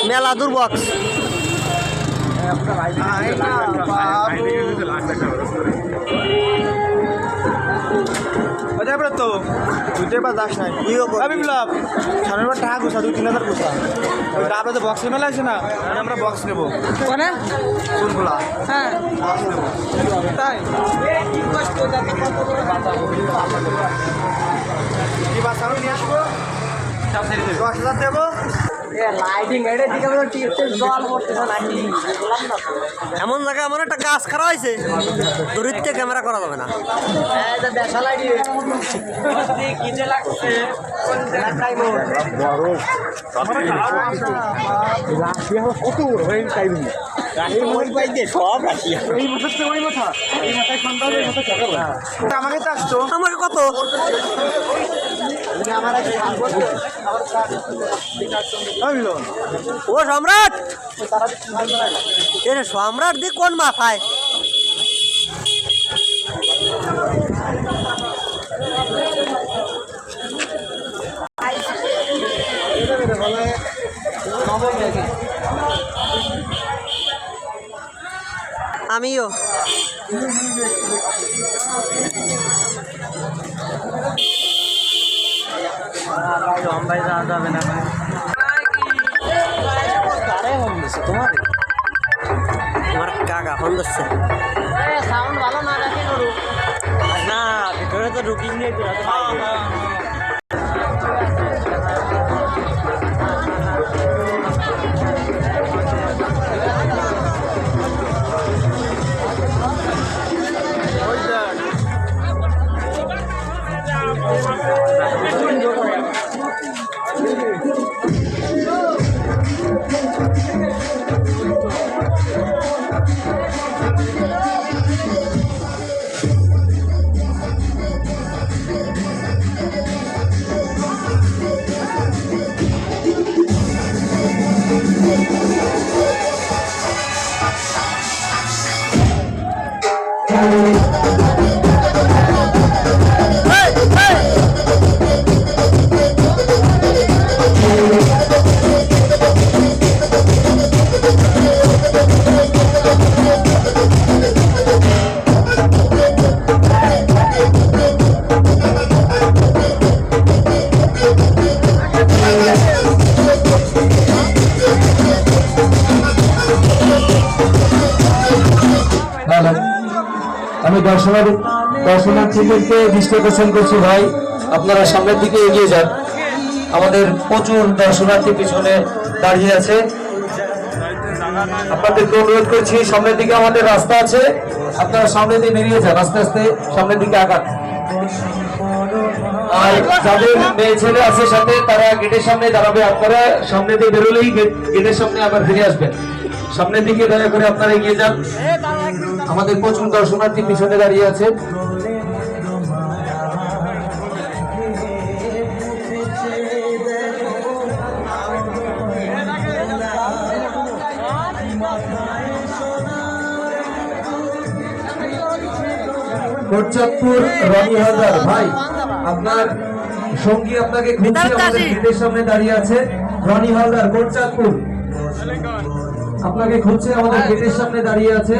মেলা দূর বক্স তো দুটো বা দাস নাই বিপ্লব সামনের বার টাকা গোসা 2-3 হাজার গোসা আপনার তো বক্সের মেলা আছে না আমরা বক্স নেবো কোনে কোনগুলা হ্যাঁ বক্স নেবো তাই কি বাস আরো নিয়ে আসবো 10,000 দেবো লাইটিং এর দিকে আমরা টিপতে জল পড়তেছে নাকি এমন জায়গায় আমার একটা গাছ খারাপ হয়েছে দূরিতে ক্যামেরা করা যাবে না এই যে দেশা লাইটি কি যে লাগছে কোন টাইম বড় রাশিয়া কত হয়ে টাইম রাশিয়া ওই পাইতে সব রাশিয়া এই মাথাতে ওই মাথা এই মাথায় সন্ধ্যা ওই মাথা টাকা বলা আমাকে তো আসতো আমাকে কত আমার আগে ও সম্রাট এরে সম্রাট দি কোন মাথায় আমিও লম্বাই যাওয়া যাবে না তোমার কাকা ফোন করছে সাউন্ড ভালো না রাখি না ভিতরে তো ঢুকিং নেই তো আমি দর্শনার্থীদেরকে দৃষ্টি আকর্ষণ করছি ভাই আপনারা সামনের দিকে এগিয়ে যান আমাদের প্রচুর দর্শনার্থী পিছনে দাঁড়িয়ে আছে আপনাদেরকে অনুরোধ করছি সামনের দিকে আমাদের রাস্তা আছে আপনারা সামনে দিয়ে বেরিয়ে যান আস্তে আস্তে সামনের দিকে আগান আর যাদের মেয়ে ছেলে আছে সাথে তারা গেটের সামনে দাঁড়াবে আপনারা সামনে দিয়ে বেরোলেই গেটের সামনে আবার ফিরে আসবেন সামনের দিকে দয়া করে আপনারা এগিয়ে যান আমাদের প্রচুর দর্শনার্থী পিছনে দাঁড়িয়ে আছে কোটচাঁদপুর রনি হালদার ভাই আপনার সঙ্গী আপনাকে খুঁজছে আমাদের গেটের সামনে দাঁড়িয়ে আছে রনি হালদার কোটচাঁদপুর আপনাকে খুঁজছে আমাদের গেটের সামনে দাঁড়িয়ে আছে